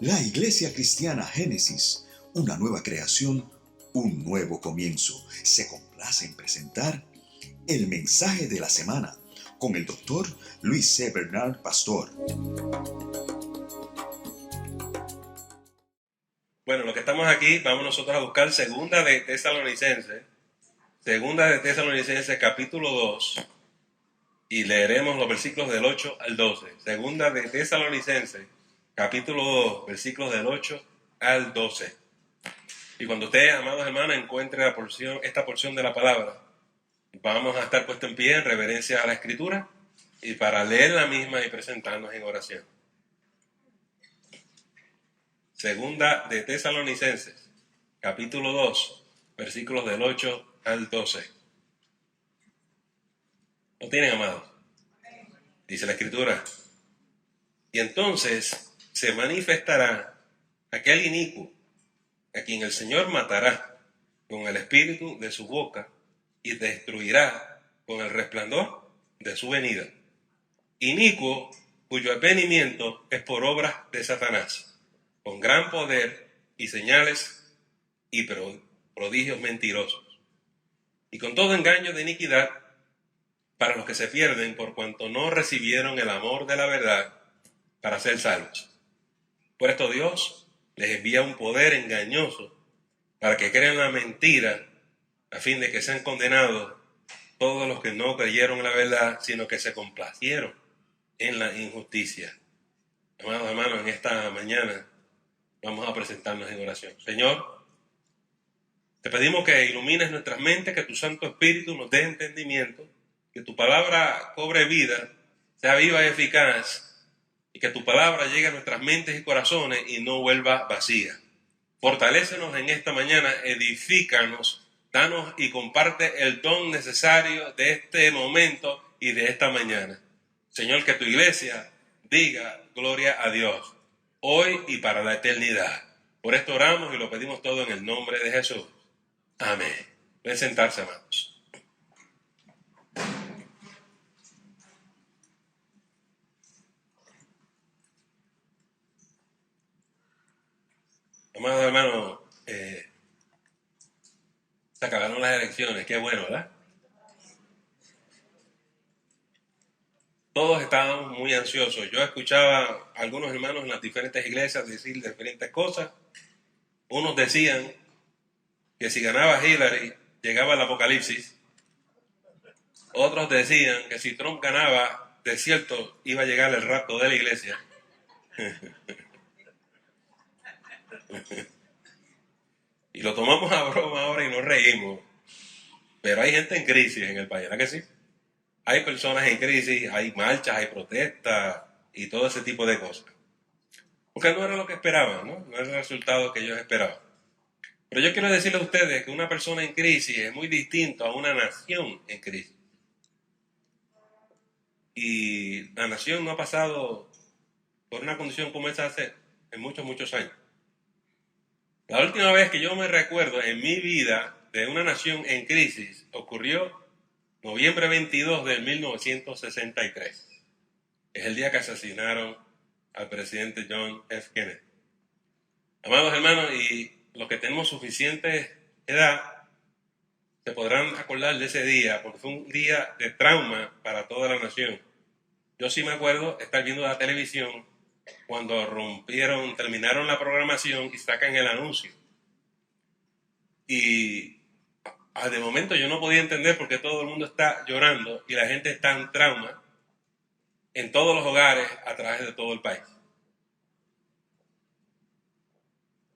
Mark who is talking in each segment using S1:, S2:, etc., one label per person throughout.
S1: La Iglesia Cristiana Génesis, una nueva creación, un nuevo comienzo, se complace en presentar el mensaje de la semana con el doctor Luis C. Bernard Pastor.
S2: Bueno, los que estamos aquí, vamos nosotros a buscar Segunda de Tesalonicenses capítulo 2, y leeremos los versículos del 8 al 12. Segunda de Tesalonicenses capítulo 2, versículos del 8 al 12. Y cuando usted, amados hermanos, encuentre esta porción de la palabra, vamos a estar puestos en pie en reverencia a la Escritura y para leer la misma y presentarnos en oración. Segunda de Tesalonicenses, capítulo 2, versículos del 8 al 12. ¿Lo tienen, amados? Dice la Escritura: y entonces se manifestará aquel inicuo, a quien el Señor matará con el espíritu de su boca y destruirá con el resplandor de su venida. Inicuo, cuyo advenimiento es por obras de Satanás, con gran poder y señales y prodigios mentirosos, y con todo engaño de iniquidad para los que se pierden por cuanto no recibieron el amor de la verdad para ser salvos. Por esto Dios les envía un poder engañoso para que crean la mentira, a fin de que sean condenados todos los que no creyeron la verdad, sino que se complacieron en la injusticia. Amados hermanos, en esta mañana vamos a presentarnos en oración. Señor, te pedimos que ilumines nuestras mentes, que tu Santo Espíritu nos dé entendimiento, que tu palabra cobre vida, sea viva y eficaz, y que tu palabra llegue a nuestras mentes y corazones y no vuelva vacía. Fortalécenos en esta mañana, edifícanos, danos y comparte el don necesario de este momento y de esta mañana. Señor, que tu iglesia diga gloria a Dios, hoy y para la eternidad. Por esto oramos y lo pedimos todo en el nombre de Jesús. Amén. Pueden sentarse, amados. Amados hermanos, se acabaron las elecciones, qué bueno, ¿verdad? Todos estábamos muy ansiosos. Yo escuchaba a algunos hermanos en las diferentes iglesias decir diferentes cosas. Unos decían que si ganaba Hillary, llegaba el apocalipsis. Otros decían que si Trump ganaba, de cierto, iba a llegar el rapto de la iglesia. Y lo tomamos a broma ahora y nos reímos. Pero hay gente en crisis en el país, ¿verdad que sí? Hay personas en crisis, hay marchas, hay protestas y todo ese tipo de cosas. Porque no era lo que esperaban, ¿no? No era el resultado que ellos esperaban. Pero yo quiero decirles a ustedes que una persona en crisis es muy distinto a una nación en crisis. Y la nación no ha pasado por una condición como esa hace en muchos, muchos años. La última vez que yo me recuerdo en mi vida de una nación en crisis ocurrió noviembre 22 de 1963. Es el día que asesinaron al presidente John F. Kennedy. Amados hermanos, y los que tenemos suficiente edad se podrán acordar de ese día, porque fue un día de trauma para toda la nación. Yo sí me acuerdo estar viendo la televisión cuando terminaron la programación y sacan el anuncio. Y de momento yo no podía entender por qué todo el mundo está llorando y la gente está en trauma en todos los hogares a través de todo el país.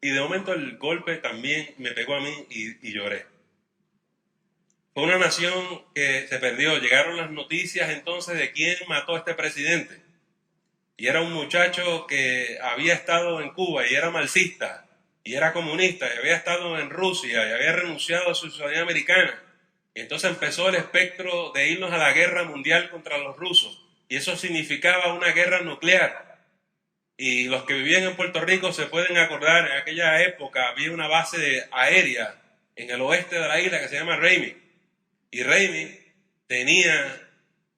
S2: Y de momento el golpe también me pegó a mí y lloré. Fue una nación que se perdió. Llegaron las noticias entonces de quién mató a este presidente. Y era un muchacho que había estado en Cuba y era marxista, y era comunista, y había estado en Rusia, y había renunciado a su ciudadanía americana. Y entonces empezó el espectro de irnos a la guerra mundial contra los rusos. Y eso significaba una guerra nuclear. Y los que vivían en Puerto Rico se pueden acordar, en aquella época había una base aérea en el oeste de la isla que se llama Ramey. Y Ramey tenía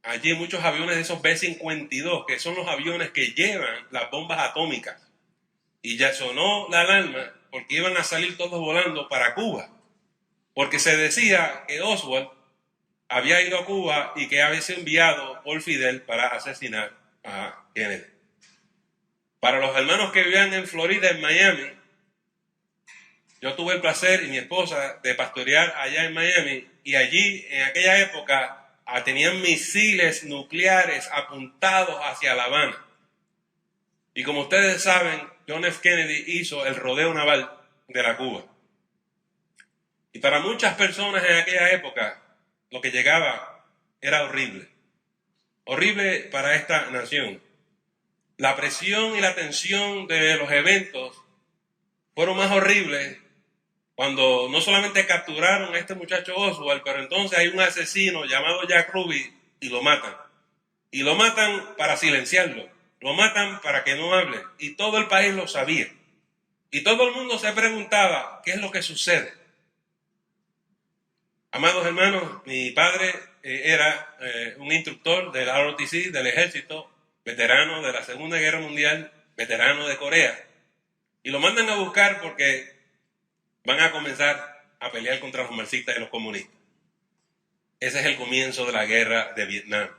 S2: allí muchos aviones de esos B-52, que son los aviones que llevan las bombas atómicas. y ya sonó la alarma porque iban a salir todos volando para Cuba, porque se decía que Oswald había ido a Cuba y que había sido enviado por Fidel para asesinar a Kennedy. Para los hermanos que vivían en Florida, en Miami, yo tuve el placer y mi esposa de pastorear allá en Miami, y allí en aquella época tenían misiles nucleares apuntados hacia La Habana. Y como ustedes saben, John F. Kennedy hizo el rodeo naval de la Cuba. Y para muchas personas en aquella época, lo que llegaba era horrible. Horrible para esta nación. La presión y la tensión de los eventos fueron más horribles cuando no solamente capturaron a este muchacho Oswald, pero entonces hay un asesino llamado Jack Ruby y lo matan. Y lo matan para silenciarlo. Lo matan para que no hable. Y todo el país lo sabía. Y todo el mundo se preguntaba, ¿qué es lo que sucede? Amados hermanos, mi padre era un instructor del ROTC, del ejército, veterano de la Segunda Guerra Mundial, veterano de Corea. Y lo mandan a buscar porque van a comenzar a pelear contra los marxistas y los comunistas. Ese es el comienzo de la guerra de Vietnam.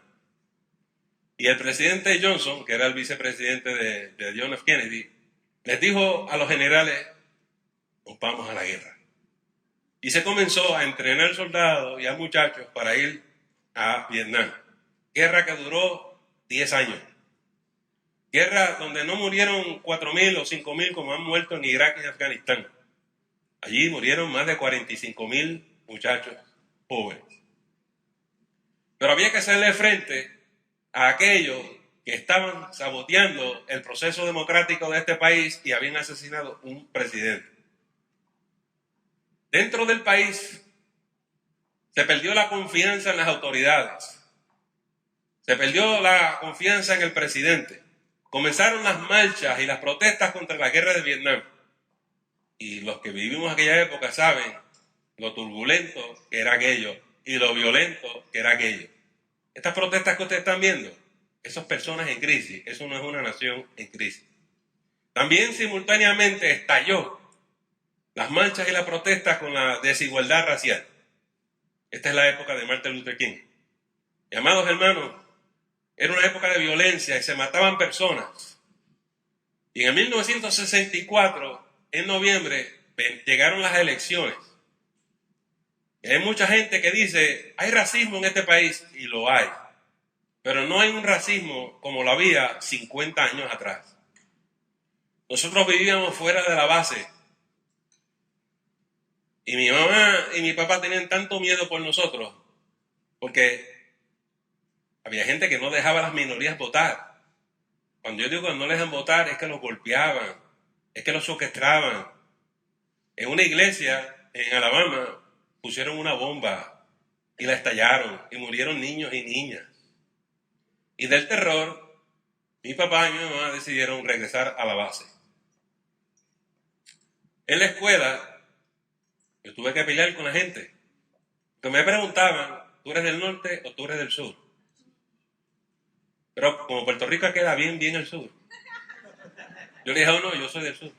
S2: Y el presidente Johnson, que era el vicepresidente de John F. Kennedy, les dijo a los generales, nos vamos a la guerra. Y se comenzó a entrenar soldados y a muchachos para ir a Vietnam. Guerra que duró 10 años. Guerra donde no murieron 4.000 o 5.000 como han muerto en Irak y en Afganistán. Allí murieron más de 45.000 muchachos jóvenes. Pero había que hacerle frente a aquellos que estaban saboteando el proceso democrático de este país y habían asesinado un presidente. Dentro del país se perdió la confianza en las autoridades. Se perdió la confianza en el presidente. Comenzaron las marchas y las protestas contra la guerra de Vietnam. Y los que vivimos aquella época saben lo turbulento que era aquello y lo violento que era aquello. Estas protestas que ustedes están viendo, esas personas en crisis, eso no es una nación en crisis. También simultáneamente estalló las marchas y las protestas con la desigualdad racial. Esta es la época de Martin Luther King. Y amados hermanos, era una época de violencia y se mataban personas. Y en el 1964, en noviembre, llegaron las elecciones. Y hay mucha gente que dice, hay racismo en este país, y lo hay. Pero no hay un racismo como lo había 50 años atrás. Nosotros vivíamos fuera de la base. Y mi mamá y mi papá tenían tanto miedo por nosotros, porque había gente que no dejaba a las minorías votar. Cuando yo digo que no les dejan votar, es que los golpeaban, es que los secuestraban. En una iglesia en Alabama pusieron una bomba y la estallaron y murieron niños y niñas. Y del terror, mi papá y mi mamá decidieron regresar a la base. En la escuela, yo tuve que pelear con la gente. Que me preguntaban, ¿tú eres del norte o tú eres del sur? Pero como Puerto Rico queda bien el sur. Yo le dije, oh, no, yo soy del sur.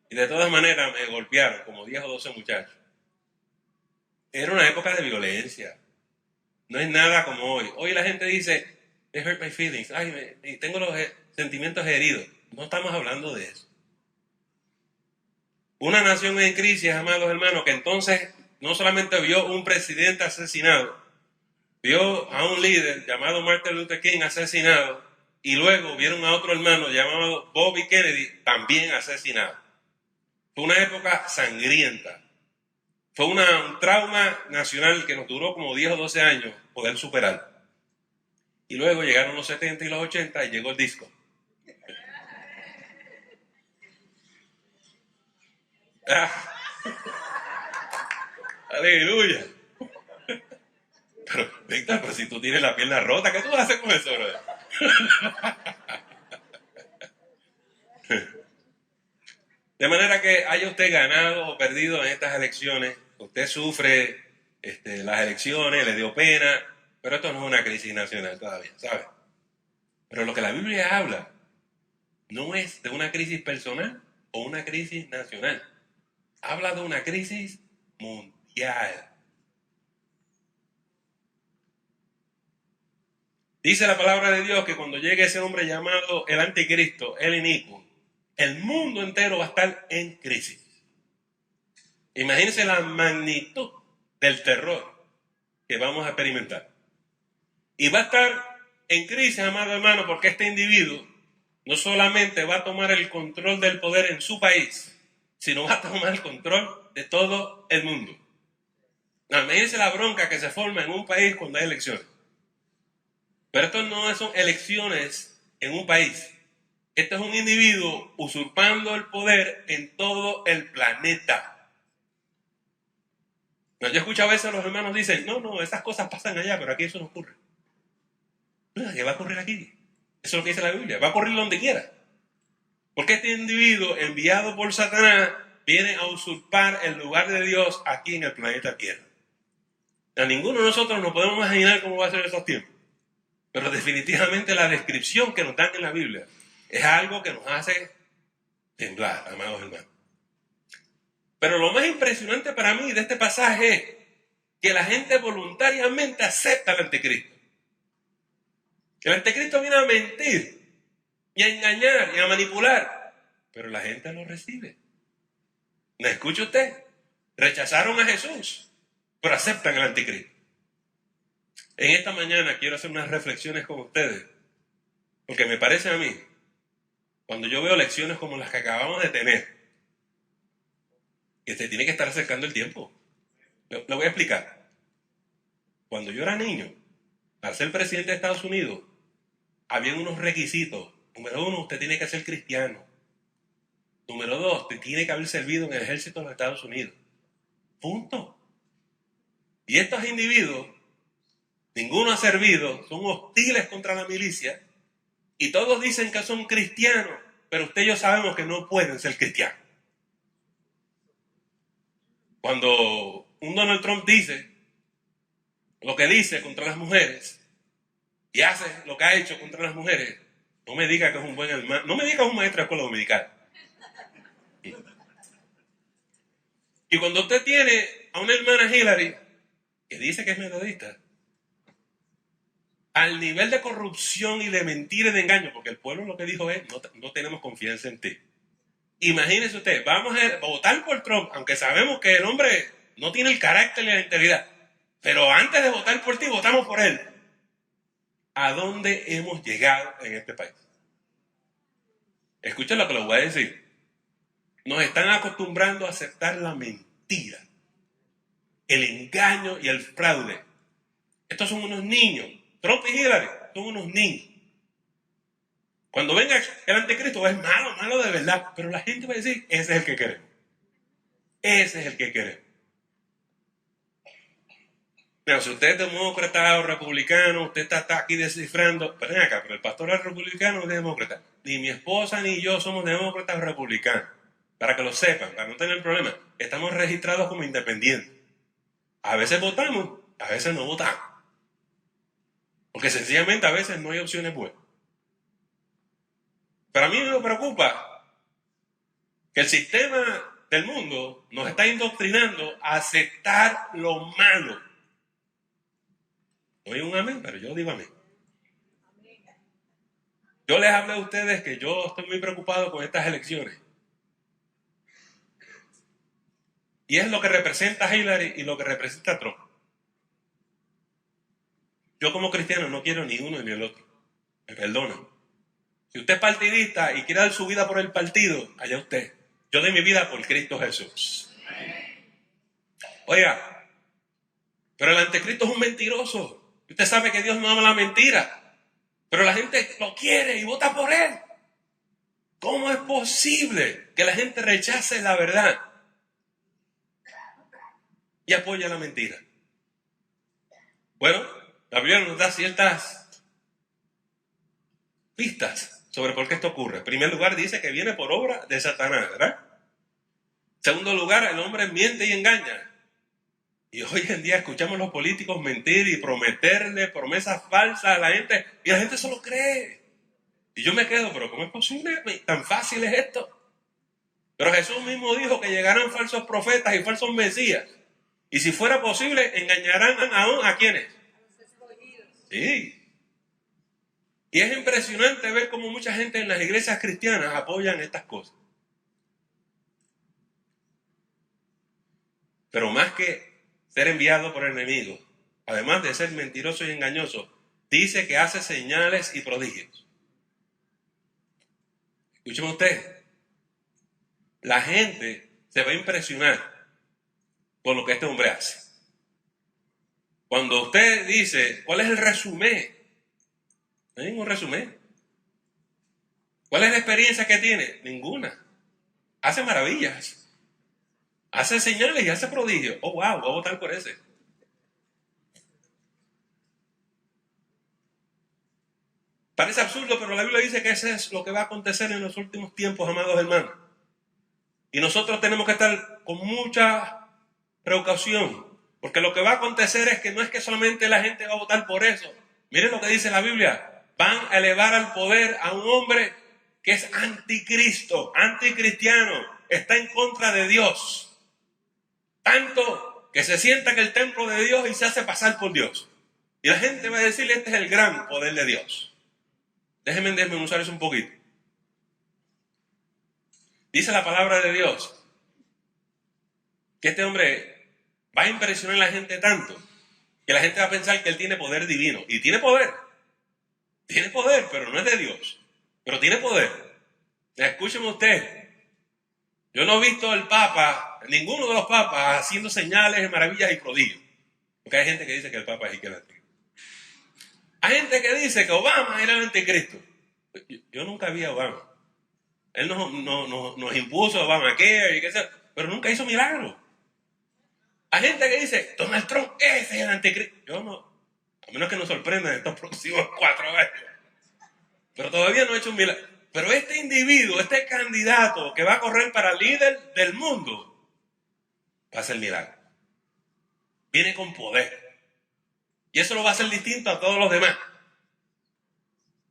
S2: Y de todas maneras me golpearon como 10 o 12 muchachos. Era una época de violencia. No es nada como hoy. Hoy la gente dice, it hurt my feelings. Ay, tengo los sentimientos heridos. No estamos hablando de eso. Una nación en crisis, amados hermanos, que entonces no solamente vio un presidente asesinado, vio a un líder llamado Martin Luther King asesinado, y luego vieron a otro hermano llamado Bobby Kennedy también asesinado. Fue una época sangrienta. Fue un trauma nacional que nos duró como 10 o 12 años poder superar. Y luego llegaron los 70 y los 80 y llegó el disco. Aleluya. Pero, Víctor, pero si tú tienes la pierna rota, ¿qué tú vas a hacer con eso, bro? De manera que haya usted ganado o perdido en estas elecciones, usted sufre las elecciones, le dio pena, pero esto no es una crisis nacional todavía, ¿sabe? Pero lo que la Biblia habla no es de una crisis personal o una crisis nacional. Habla de una crisis mundial. Dice la palabra de Dios que cuando llegue ese hombre llamado el anticristo, el inicuo, el mundo entero va a estar en crisis. Imagínense la magnitud del terror que vamos a experimentar. Y va a estar en crisis, amado hermano, porque este individuo no solamente va a tomar el control del poder en su país, sino va a tomar el control de todo el mundo. Imagínense la bronca que se forma en un país cuando hay elecciones. Pero esto no son elecciones en un país. Este es un individuo usurpando el poder en todo el planeta. Yo escucho a veces a los hermanos dicen, no, esas cosas pasan allá, pero aquí eso no ocurre. ¿Qué va a ocurrir aquí? Eso es lo que dice la Biblia. Va a ocurrir donde quiera. Porque este individuo enviado por Satanás viene a usurpar el lugar de Dios aquí en el planeta Tierra. A ninguno de nosotros nos podemos imaginar cómo va a ser esos tiempos. Pero definitivamente la descripción que nos dan en la Biblia es algo que nos hace temblar, amados hermanos. Pero lo más impresionante para mí de este pasaje es que la gente voluntariamente acepta al anticristo. El anticristo viene a mentir y a engañar y a manipular, pero la gente lo recibe. ¿Me escucha usted? Rechazaron a Jesús, pero aceptan al anticristo. En esta mañana quiero hacer unas reflexiones con ustedes, porque me parece a mí, cuando yo veo lecciones como las que acabamos de tener, que se tiene que estar acercando el tiempo. Lo voy a explicar. Cuando yo era niño, para ser presidente de Estados Unidos, había unos requisitos. Número 1, usted tiene que ser cristiano. Número 2, usted tiene que haber servido en el ejército de los Estados Unidos. Punto. Y estos individuos, ninguno ha servido, son hostiles contra la milicia, y todos dicen que son cristianos, pero usted y yo sabemos que no pueden ser cristianos. Cuando un Donald Trump dice lo que dice contra las mujeres y hace lo que ha hecho contra las mujeres, no me diga que es un buen hermano, no me diga que es un maestro de escuela dominical. Y cuando usted tiene a una hermana Hillary que dice que es metodista, al nivel de corrupción y de mentira y de engaño, porque el pueblo lo que dijo es, no tenemos confianza en ti. Imagínese usted, vamos a votar por Trump, aunque sabemos que el hombre no tiene el carácter y la integridad, pero antes de votar por ti, votamos por él. ¿A dónde hemos llegado en este país? Escuchen lo que les voy a decir. Nos están acostumbrando a aceptar la mentira, el engaño y el fraude. Estos son unos niños. Trump y Hillary son unos niños. Cuando venga el anticristo es malo, malo de verdad. Pero la gente va a decir, ese es el que queremos. Ese es el que queremos. Pero si usted es demócrata o republicano, usted está aquí descifrando, pero ven acá, pero el pastor es republicano o es demócrata. Ni mi esposa ni yo somos demócratas o republicanos. Para que lo sepan, para no tener problemas. Estamos registrados como independientes. A veces votamos, a veces no votamos. Porque sencillamente a veces no hay opciones buenas. Pero a mí me preocupa que el sistema del mundo nos está indoctrinando a aceptar lo malo. No hay un amén, pero yo digo amén. Yo les hablé a ustedes que yo estoy muy preocupado con estas elecciones. Y es lo que representa Hillary y lo que representa Trump. Yo como cristiano no quiero ni uno ni el otro. Me perdonan. Si usted es partidista y quiere dar su vida por el partido, allá usted. Yo doy mi vida por Cristo Jesús. Oiga, pero el anticristo es un mentiroso. Usted sabe que Dios no ama la mentira. Pero la gente lo quiere y vota por él. ¿Cómo es posible que la gente rechace la verdad y apoya la mentira? Bueno, la Biblia nos da ciertas pistas sobre por qué esto ocurre. En primer lugar, dice que viene por obra de Satanás, ¿verdad? En segundo lugar, el hombre miente y engaña. Y hoy en día escuchamos a los políticos mentir y prometerle promesas falsas a la gente, y la gente solo cree. Y yo me quedo, pero ¿cómo es posible? ¿Tan fácil es esto? Pero Jesús mismo dijo que llegarán falsos profetas y falsos mesías. Y si fuera posible, engañarán aún a quienes. Sí. Y es impresionante ver cómo mucha gente en las iglesias cristianas apoyan estas cosas. Pero más que ser enviado por el enemigo, además de ser mentiroso y engañoso, dice que hace señales y prodigios. Escúcheme usted, la gente se va a impresionar por lo que este hombre hace. Cuando usted dice, ¿cuál es el resumen? No hay ningún resumen. ¿Cuál es la experiencia que tiene? Ninguna. Hace maravillas. Hace señales y hace prodigios. Oh, wow, voy a votar por ese. Parece absurdo, pero la Biblia dice que eso es lo que va a acontecer en los últimos tiempos, amados hermanos. Y nosotros tenemos que estar con mucha precaución, porque lo que va a acontecer es que no es que solamente la gente va a votar por eso. Miren lo que dice la Biblia. Van a elevar al poder a un hombre que es anticristo, anticristiano, está en contra de Dios. Tanto que se sienta en el templo de Dios y se hace pasar por Dios. Y la gente va a decirle, este es el gran poder de Dios. Déjenme desmenuzar eso un poquito. Dice la palabra de Dios que este hombre va a impresionar a la gente tanto que la gente va a pensar que él tiene poder divino. Y tiene poder. Tiene poder, pero no es de Dios. Pero tiene poder. Escúcheme usted. Yo no he visto al Papa, ninguno de los papas, haciendo señales, maravillas y prodigios. Porque hay gente que dice que el Papa es el anticristo. Hay gente que dice que Obama era el anticristo. Yo nunca vi a Obama. Él nos impuso Obamacare y qué sé, pero nunca hizo milagros. Hay gente que dice, Donald Trump, ese es el anticristo. Yo no, a menos que nos sorprendan en estos próximos 4 años. Pero todavía no ha hecho un milagro. Pero este individuo, este candidato que va a correr para líder del mundo, va a hacer milagro. Viene con poder. Y eso lo va a hacer distinto a todos los demás.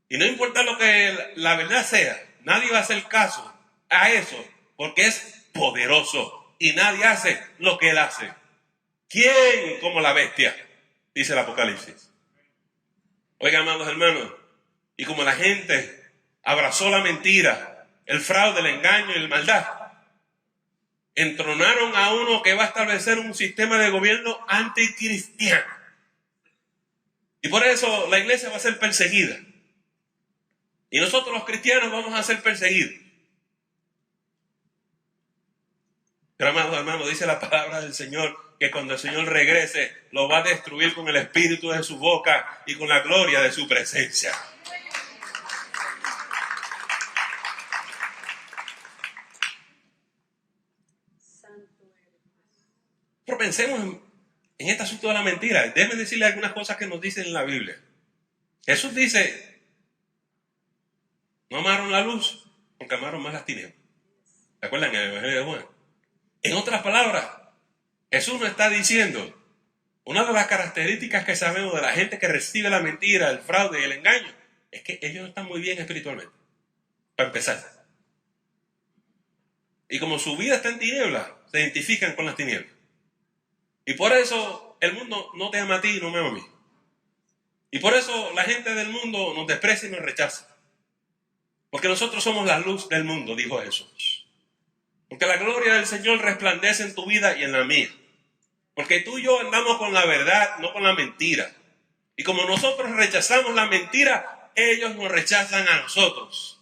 S2: Y no importa lo que la verdad sea, nadie va a hacer caso a eso, porque es poderoso. Y nadie hace lo que él hace. ¿Quién como la bestia? Dice el Apocalipsis. Oiga, amados hermanos, y como la gente abrazó la mentira, el fraude, el engaño y la maldad, entronaron a uno que va a establecer un sistema de gobierno anticristiano. Y por eso la iglesia va a ser perseguida. Y nosotros los cristianos vamos a ser perseguidos. Pero amados hermanos, dice la palabra del Señor que cuando el Señor regrese, lo va a destruir con el espíritu de su boca y con la gloria de su presencia. Pero pensemos en este asunto de la mentira. Déjenme decirle algunas cosas que nos dicen en la Biblia. Jesús dice, no amaron la luz porque amaron más las tinieblas. ¿Se acuerdan en el Evangelio de Juan? En otras palabras, Jesús nos está diciendo, una de las características que sabemos de la gente que recibe la mentira, el fraude y el engaño, es que ellos no están muy bien espiritualmente, para empezar. Y como su vida está en tinieblas, se identifican con las tinieblas. Y por eso el mundo no te ama a ti y no me ama a mí. Y por eso la gente del mundo nos desprecia y nos rechaza. Porque nosotros somos la luz del mundo, dijo Jesús. Porque la gloria del Señor resplandece en tu vida y en la mía. Porque tú y yo andamos con la verdad, no con la mentira. Y como nosotros rechazamos la mentira, ellos nos rechazan a nosotros.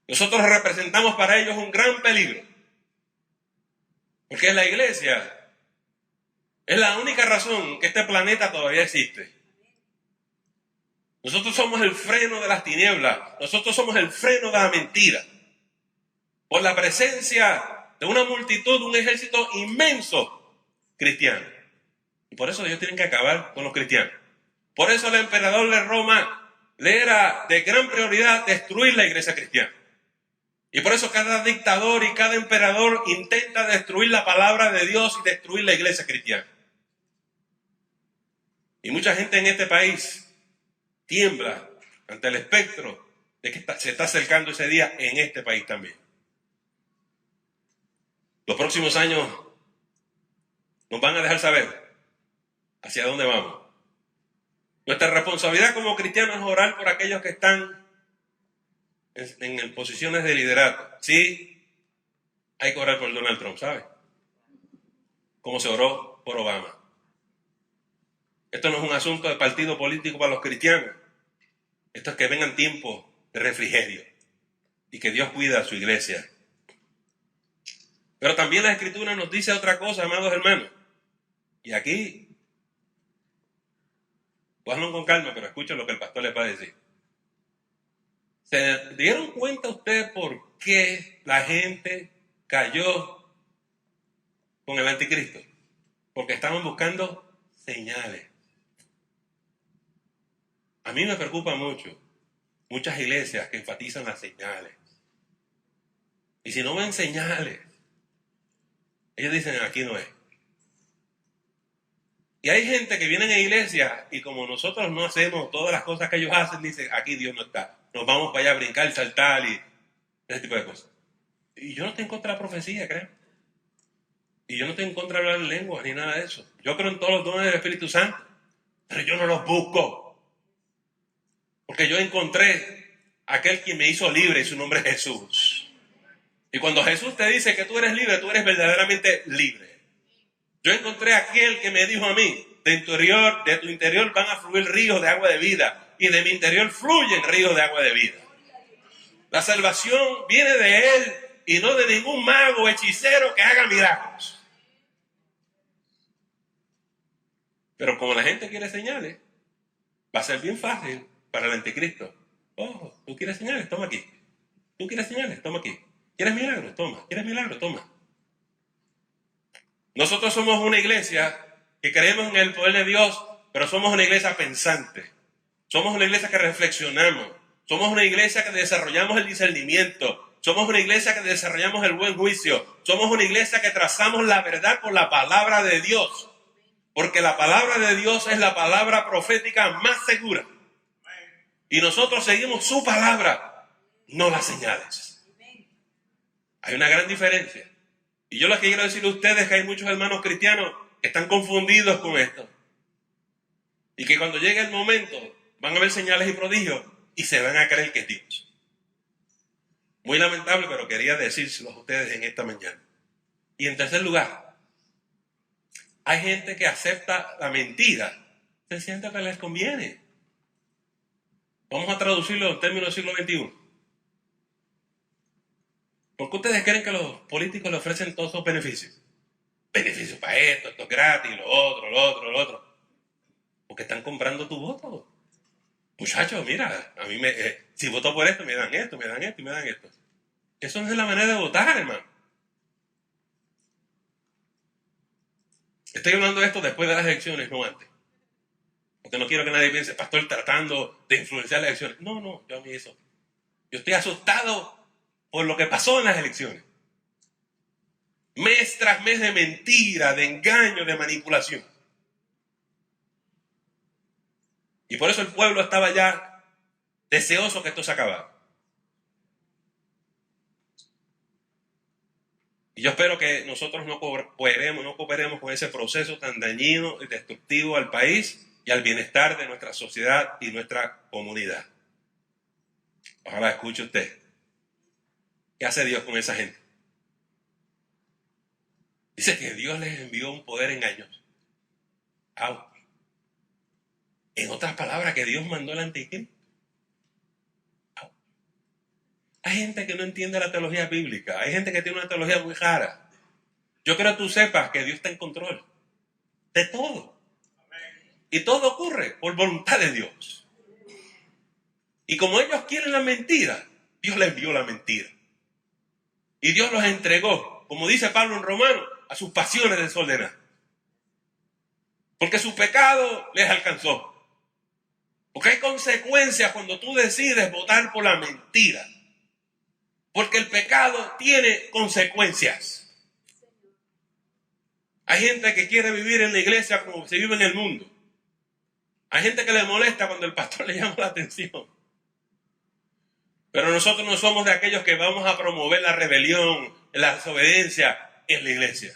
S2: Nosotros representamos para ellos un gran peligro. Porque la iglesia es la única razón que este planeta todavía existe. Nosotros somos el freno de las tinieblas. Nosotros somos el freno de la mentira. Por la presencia de una multitud, un ejército inmenso cristiano. Y por eso ellos tienen que acabar con los cristianos. Por eso el emperador de Roma le era de gran prioridad destruir la iglesia cristiana. Y por eso cada dictador y cada emperador intenta destruir la palabra de Dios y destruir la iglesia cristiana. Y mucha gente en este país tiembla ante el espectro de que se está acercando ese día en este país también. Los próximos años nos van a dejar saber hacia dónde vamos. Nuestra responsabilidad como cristianos es orar por aquellos que están en posiciones de liderato. Sí, hay que orar por Donald Trump, ¿sabe? Como se oró por Obama. Esto no es un asunto de partido político para los cristianos. Esto es que vengan tiempos de refrigerio y que Dios cuida a su iglesia. Pero también la Escritura nos dice otra cosa, amados hermanos. Y aquí, cójanlo con calma, pero escuchen lo que el pastor les va a decir. ¿Se dieron cuenta ustedes por qué la gente cayó con el anticristo? Porque estaban buscando señales. A mí me preocupa mucho muchas iglesias que enfatizan las señales. Y si no ven señales, ellos dicen, aquí no es. Y hay gente que viene a iglesia y como nosotros no hacemos todas las cosas que ellos hacen, dicen, aquí Dios no está. Nos vamos para allá a brincar, saltar y ese tipo de cosas. Y yo no estoy en contra de la profecía, creo. Y yo no estoy en contra de hablar en lenguas ni nada de eso. Yo creo en todos los dones del Espíritu Santo, pero yo no los busco. Porque yo encontré aquel quien me hizo libre y su nombre es Jesús. Y cuando Jesús te dice que tú eres libre, tú eres verdaderamente libre. Yo encontré aquel que me dijo a mí, de tu interior van a fluir ríos de agua de vida y de mi interior fluyen ríos de agua de vida. La salvación viene de Él y no de ningún mago o hechicero que haga milagros. Pero como la gente quiere señales, va a ser bien fácil para el anticristo. Oh, ¿tú quieres señales? Toma aquí. ¿Tú quieres señales? Toma aquí. ¿Quieres milagros? Toma. ¿Quieres milagros? Toma. Nosotros somos una iglesia que creemos en el poder de Dios, pero somos una iglesia pensante. Somos una iglesia que reflexionamos. Somos una iglesia que desarrollamos el discernimiento. Somos una iglesia que desarrollamos el buen juicio. Somos una iglesia que trazamos la verdad con la palabra de Dios. Porque la palabra de Dios es la palabra profética más segura. Y nosotros seguimos su palabra, no las señales. Hay una gran diferencia. Y yo lo que quiero decir a ustedes es que hay muchos hermanos cristianos que están confundidos con esto. Y que cuando llegue el momento van a ver señales y prodigios y se van a creer que es Dios. Muy lamentable, pero quería decírselos a ustedes en esta mañana. Y en tercer lugar, hay gente que acepta la mentira sencillamente que les conviene. Vamos a traducirlo en términos del siglo XXI. ¿Por qué ustedes creen que los políticos le ofrecen todos esos beneficios? Beneficios para esto es gratis, lo otro. Porque están comprando tu voto. Muchachos, mira, a mí si voto por esto, me dan esto, me dan esto y me dan esto. Eso no es la manera de votar, hermano. Estoy hablando de esto después de las elecciones, no antes. Porque no quiero que nadie piense, pastor, tratando de influenciar las elecciones. No, yo a mí eso. Yo estoy asustado por lo que pasó en las elecciones. Mes tras mes de mentira, de engaño, de manipulación. Y por eso el pueblo estaba ya deseoso que esto se acabara. Y yo espero que nosotros no cooperemos con ese proceso tan dañino y destructivo al país y al bienestar de nuestra sociedad y nuestra comunidad. Ojalá escuche usted. ¿Qué hace Dios con esa gente? Dice que Dios les envió un poder engañoso. En otras palabras, que Dios mandó el anticristo. Hay gente que no entiende la teología bíblica. Hay gente que tiene una teología muy rara. Yo quiero que tú sepas que Dios está en control de todo. Y todo ocurre por voluntad de Dios. Y como ellos quieren la mentira, Dios les envió la mentira. Y Dios los entregó, como dice Pablo en Romanos, a sus pasiones desordenadas. Porque su pecado les alcanzó. Porque hay consecuencias cuando tú decides votar por la mentira. Porque el pecado tiene consecuencias. Hay gente que quiere vivir en la iglesia como se vive en el mundo. Hay gente que le molesta cuando el pastor le llama la atención. Pero nosotros no somos de aquellos que vamos a promover la rebelión, la desobediencia en la iglesia.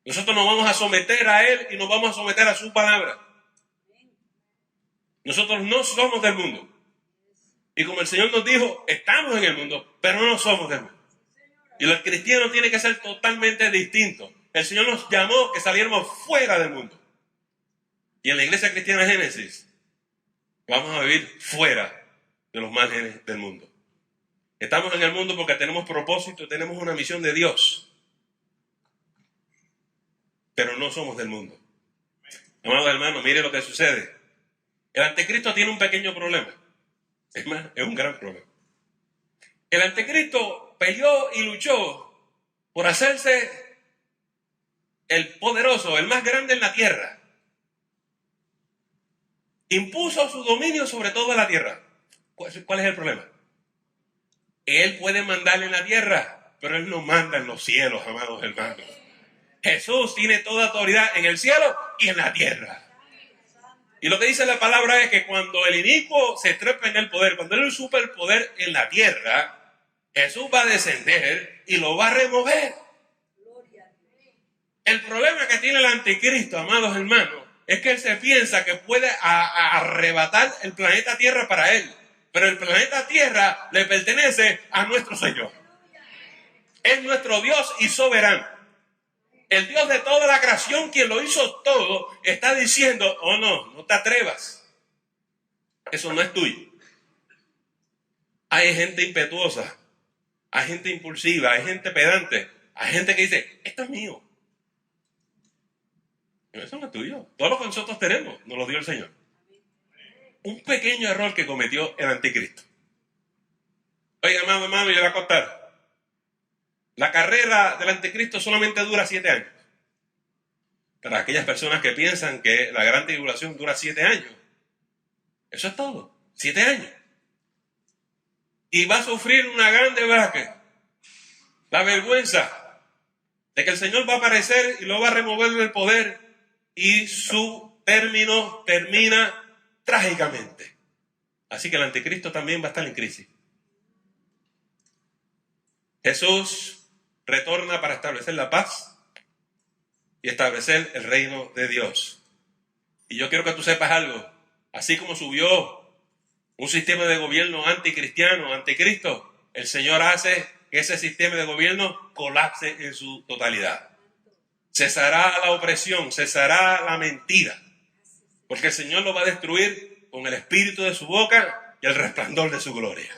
S2: Nosotros nos vamos a someter a Él y nos vamos a someter a su palabra. Nosotros no somos del mundo. Y como el Señor nos dijo, estamos en el mundo, pero no somos del mundo. Y el cristiano tiene que ser totalmente distinto. El Señor nos llamó que saliéramos fuera del mundo. Y en la iglesia cristiana Génesis, vamos a vivir fuera de los márgenes del mundo. Estamos en el mundo porque tenemos propósito, tenemos una misión de Dios. Pero no somos del mundo. Amados hermanos, mire lo que sucede. El anticristo tiene un pequeño problema. Es más, es un gran problema. El anticristo peleó y luchó por hacerse el poderoso, el más grande en la tierra. Impuso su dominio sobre toda la tierra. ¿Cuál es el problema? Él puede mandar en la tierra, pero Él no manda en los cielos, amados hermanos. Jesús tiene toda autoridad en el cielo y en la tierra. Y lo que dice la palabra es que cuando el inicuo se trepa en el poder, cuando Él usurpa el poder en la tierra, Jesús va a descender y lo va a remover. El problema que tiene el anticristo, amados hermanos, es que él se piensa que puede arrebatar el planeta Tierra para él. Pero el planeta Tierra le pertenece a nuestro Señor. Es nuestro Dios y soberano. El Dios de toda la creación, quien lo hizo todo, está diciendo, oh no te atrevas. Eso no es tuyo. Hay gente impetuosa, hay gente impulsiva, hay gente pedante, hay gente que dice, esto es mío. Eso no es tuyo. Todo lo que nosotros tenemos nos lo dio el Señor. Un pequeño error que cometió el anticristo. Oiga, hermano, yo le voy a contar. La carrera del anticristo solamente dura 7 años. Para aquellas personas que piensan que la gran tribulación dura 7 años. Eso es todo. 7 años. Y va a sufrir una gran debacle. La vergüenza de que el Señor va a aparecer y lo va a remover del poder. Y su término termina trágicamente. Así que el anticristo también va a estar en crisis. Jesús retorna para establecer la paz y establecer el reino de Dios. Y yo quiero que tú sepas algo. Así como subió un sistema de gobierno anticristiano, anticristo, el Señor hace que ese sistema de gobierno colapse en su totalidad. Cesará la opresión, cesará la mentira, porque el Señor lo va a destruir con el espíritu de su boca y el resplandor de su gloria.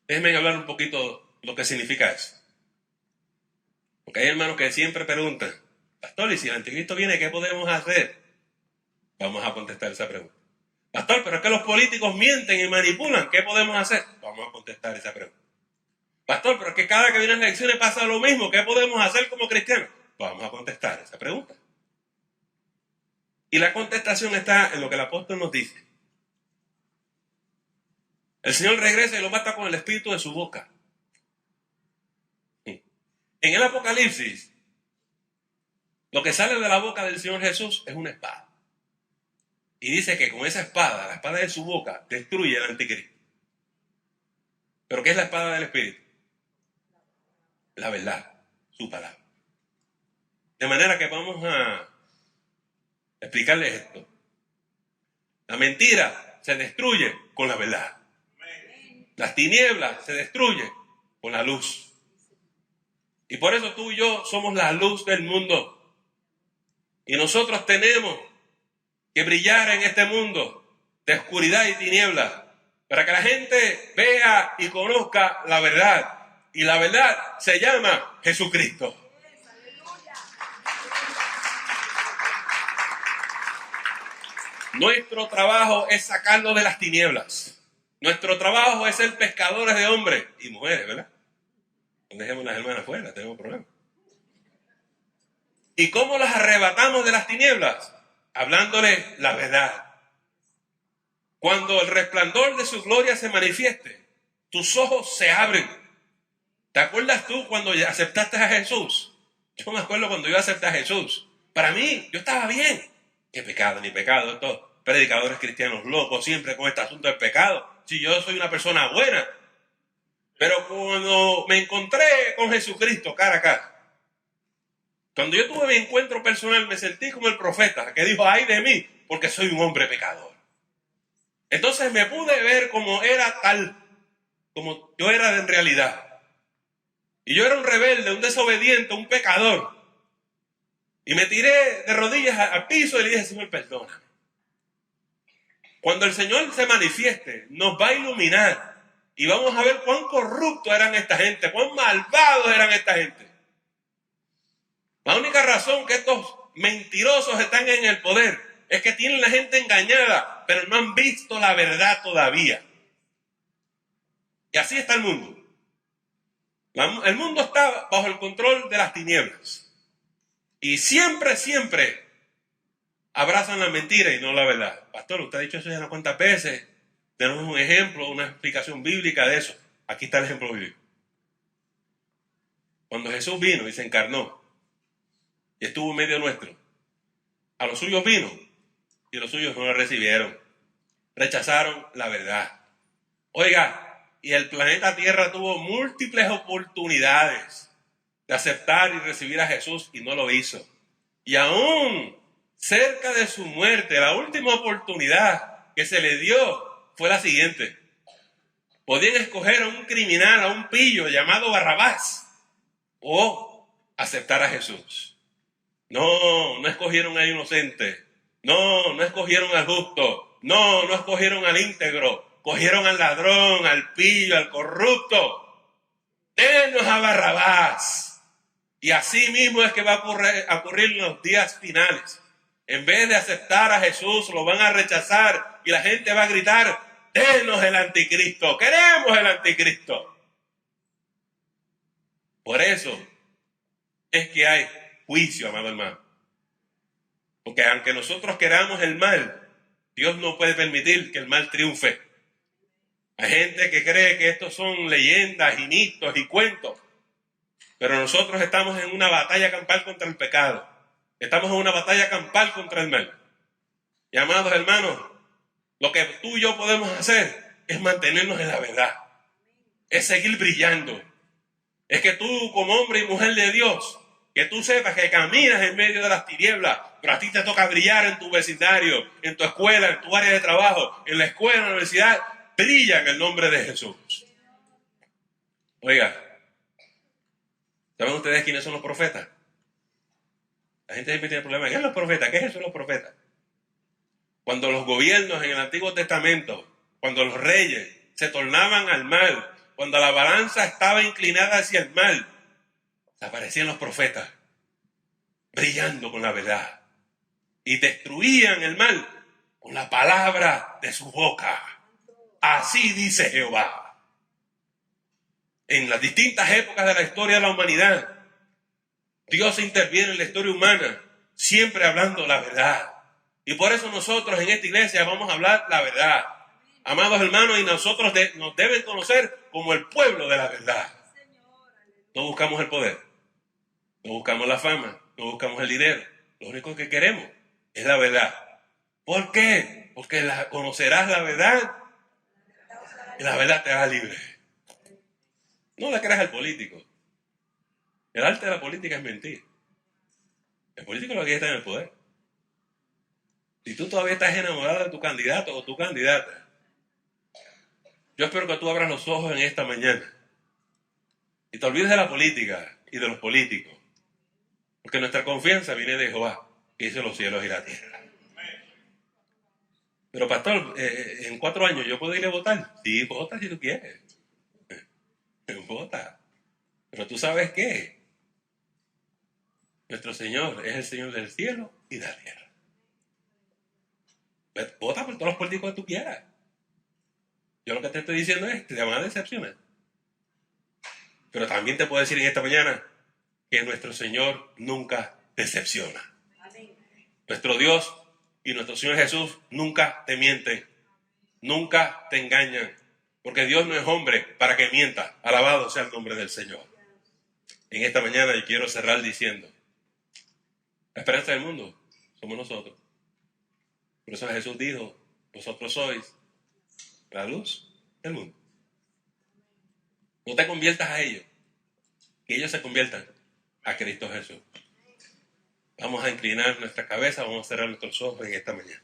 S2: Déjenme hablar un poquito de lo que significa eso. Porque hay hermanos que siempre preguntan, pastor, ¿y si el anticristo viene, qué podemos hacer? Vamos a contestar esa pregunta. Pastor, pero es que los políticos mienten y manipulan, ¿qué podemos hacer? Vamos a contestar esa pregunta. Pastor, pero es que cada que vienen las elecciones pasa lo mismo, ¿qué podemos hacer como cristianos? Vamos a contestar esa pregunta. Y la contestación está en lo que el apóstol nos dice. El Señor regresa y lo mata con el espíritu de su boca. En el Apocalipsis, lo que sale de la boca del Señor Jesús es una espada. Y dice que con esa espada, la espada de su boca, destruye al anticristo. ¿Pero qué es la espada del espíritu? La verdad, su palabra. De manera que vamos a explicarles esto. La mentira se destruye con la verdad. Las tinieblas se destruyen con la luz. Y por eso tú y yo somos la luz del mundo. Y nosotros tenemos que brillar en este mundo de oscuridad y tinieblas para que la gente vea y conozca la verdad. Y la verdad se llama Jesucristo. Nuestro trabajo es sacarlo de las tinieblas. Nuestro trabajo es ser pescadores de hombres y mujeres, ¿verdad? No dejemos las hermanas fuera, tenemos problemas. ¿Y cómo las arrebatamos de las tinieblas? Hablándoles la verdad. Cuando el resplandor de su gloria se manifieste, tus ojos se abren. ¿Te acuerdas tú cuando aceptaste a Jesús? Yo me acuerdo cuando yo acepté a Jesús. Para mí, yo estaba bien. ¿Qué pecado? Ni pecado, todo. predicadores cristianos locos siempre con este asunto del pecado. Si yo soy una persona buena, pero cuando me encontré con Jesucristo cara a cara, cuando yo tuve mi encuentro personal, me sentí como el profeta que dijo, ay de mí, porque soy un hombre pecador. Entonces me pude ver como era tal, como yo era en realidad. Y yo era un rebelde, un desobediente, un pecador. Y me tiré de rodillas al piso y le dije, Señor, perdóname. Cuando el Señor se manifieste, nos va a iluminar. Y vamos a ver cuán corruptos eran esta gente, cuán malvados eran esta gente. La única razón que estos mentirosos están en el poder es que tienen la gente engañada, pero no han visto la verdad todavía. Y así está el mundo. El mundo está bajo el control de las tinieblas. Y siempre abrazan la mentira y no la verdad. Pastor, usted ha dicho eso ya unas cuantas veces. Tenemos un ejemplo, una explicación bíblica de eso. Aquí está el ejemplo bíblico. Cuando Jesús vino y se encarnó y estuvo en medio nuestro, a los suyos vino y los suyos no lo recibieron. Rechazaron la verdad. Oiga, y el planeta Tierra tuvo múltiples oportunidades de aceptar y recibir a Jesús y no lo hizo. Y aún cerca de su muerte, la última oportunidad que se le dio fue la siguiente. Podían escoger a un criminal, a un pillo llamado Barrabás, o aceptar a Jesús. No escogieron al inocente. No escogieron al justo. No escogieron al íntegro. Cogieron al ladrón, al pillo, al corrupto. Denos a Barrabás. Y así mismo es que va a ocurrir en los días finales. En vez de aceptar a Jesús, lo van a rechazar y la gente va a gritar, denos el anticristo, queremos el anticristo. Por eso es que hay juicio, amado hermano. Porque aunque nosotros queramos el mal, Dios no puede permitir que el mal triunfe. Hay gente que cree que estos son leyendas y mitos y cuentos. Pero nosotros estamos en una batalla campal contra el pecado. Estamos en una batalla campal contra el mal. Y amados hermanos, lo que tú y yo podemos hacer es mantenernos en la verdad. Es seguir brillando. Es que tú como hombre y mujer de Dios, que tú sepas que caminas en medio de las tinieblas, pero a ti te toca brillar en tu vecindario, en tu escuela, en tu área de trabajo, en la escuela, en la universidad. Brilla en el nombre de Jesús. Oiga, ¿saben ustedes quiénes son los profetas? La gente siempre tiene problemas. ¿Qué es los profetas? ¿Qué es eso de los profetas? Cuando los gobiernos en el Antiguo Testamento, cuando los reyes se tornaban al mal, cuando la balanza estaba inclinada hacia el mal, aparecían los profetas, brillando con la verdad, y destruían el mal con la palabra de su boca. Así dice Jehová. En las distintas épocas de la historia de la humanidad, Dios interviene en la historia humana, siempre hablando la verdad. Y por eso nosotros en esta iglesia vamos a hablar la verdad. Amados hermanos, y nosotros nos deben conocer como el pueblo de la verdad. No buscamos el poder, no buscamos la fama, no buscamos el dinero. Lo único que queremos es la verdad. ¿Por qué? Porque conocerás la verdad y la verdad te hará libre. No le creas al político. El arte de la política es mentir. El político lo que está en el poder. Si tú todavía estás enamorado de tu candidato o tu candidata, yo espero que tú abras los ojos en esta mañana y te olvides de la política y de los políticos, porque nuestra confianza viene de Jehová, que hizo los cielos y la tierra. Pero pastor, en 4 años yo puedo ir a votar. Sí, vota si tú quieres. Vota. Pero tú sabes qué. Nuestro Señor es el Señor del cielo y de la tierra. Vota por todos los políticos que tú quieras. Yo lo que te estoy diciendo es que te van a decepcionar. Pero también te puedo decir en esta mañana que nuestro Señor nunca decepciona. Nuestro Dios y nuestro Señor Jesús nunca te mienten, nunca te engañan, porque Dios no es hombre para que mienta. Alabado sea el nombre del Señor. En esta mañana yo quiero cerrar diciendo, la esperanza del mundo somos nosotros. Por eso Jesús dijo, vosotros sois la luz del mundo. No te conviertas a ellos, que ellos se conviertan a Cristo Jesús. Vamos a inclinar nuestra cabeza, vamos a cerrar nuestros ojos en esta mañana.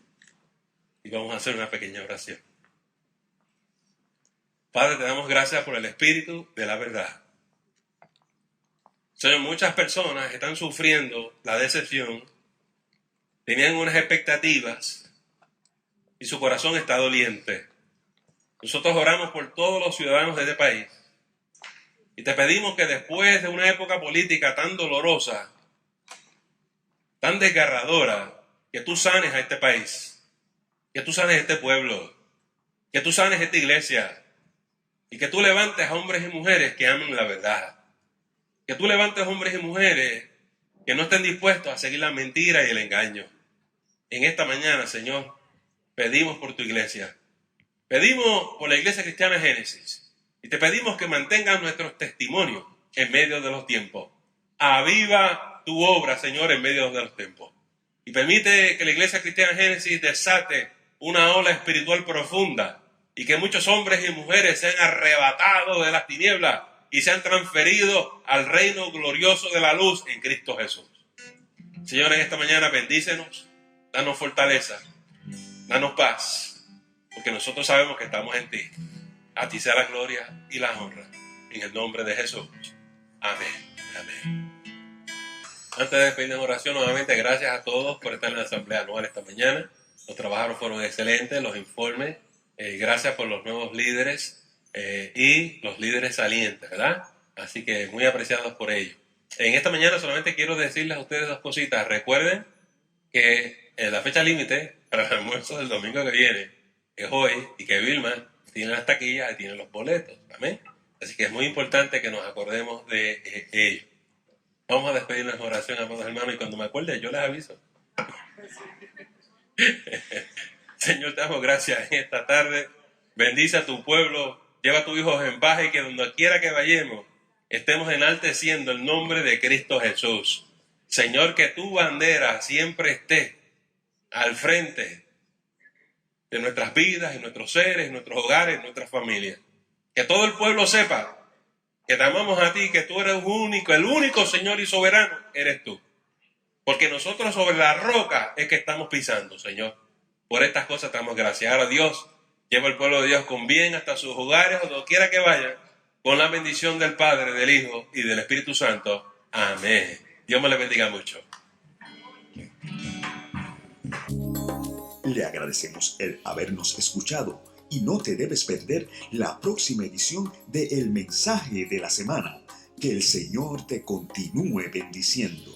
S2: Y vamos a hacer una pequeña oración. Padre, te damos gracias por el Espíritu de la verdad. Señor, muchas personas están sufriendo la decepción, tenían unas expectativas y su corazón está doliente. Nosotros oramos por todos los ciudadanos de este país y te pedimos que después de una época política tan dolorosa, tan desgarradora, que tú sanes a este país, que tú sanes a este pueblo, que tú sanes a esta iglesia y que tú levantes a hombres y mujeres que amen la verdad. Que tú levantes hombres y mujeres que no estén dispuestos a seguir la mentira y el engaño. En esta mañana, Señor, pedimos por tu iglesia. Pedimos por la Iglesia Cristiana Génesis. Y te pedimos que mantengas nuestros testimonios en medio de los tiempos. Aviva tu obra, Señor, en medio de los tiempos. Y permite que la Iglesia Cristiana Génesis desate una ola espiritual profunda y que muchos hombres y mujeres sean arrebatados de las tinieblas y sean transferidos al reino glorioso de la luz en Cristo Jesús. Señor, en esta mañana bendícenos, danos fortaleza, danos paz, porque nosotros sabemos que estamos en ti. A ti sea la gloria y la honra, en el nombre de Jesús. Amén. Amén. Antes de despedirnos en oración, nuevamente gracias a todos por estar en la asamblea anual esta mañana. Los trabajos fueron excelentes, los informes. Gracias por los nuevos líderes. Y los líderes salientes, ¿verdad? Así que muy apreciados por ello. En esta mañana solamente quiero decirles a ustedes dos cositas. Recuerden que la fecha límite para el almuerzo del domingo que viene es hoy y que Vilma tiene las taquillas y tiene los boletos. Amén. Así que es muy importante que nos acordemos de ello. Vamos a despedirnos en oración, amados hermanos, y cuando me acuerde yo les aviso. Señor, te damos gracias en esta tarde. Bendice a tu pueblo. Lleva a tus hijos en paz y que donde quiera que vayamos estemos enalteciendo el nombre de Cristo Jesús. Señor, que tu bandera siempre esté al frente de nuestras vidas, en nuestros seres, en nuestros hogares, en nuestras familias. Que todo el pueblo sepa que te amamos a ti, que tú eres único, el único Señor y soberano eres tú. Porque nosotros sobre la roca es que estamos pisando, Señor. Por estas cosas te damos gracias. Ahora, Dios, lleva al pueblo de Dios con bien hasta sus hogares o donde quiera que vayan, con la bendición del Padre, del Hijo y del Espíritu Santo. Amén. Dios me le bendiga mucho.
S1: Le agradecemos el habernos escuchado y no te debes perder la próxima edición de El Mensaje de la Semana. Que el Señor te continúe bendiciendo.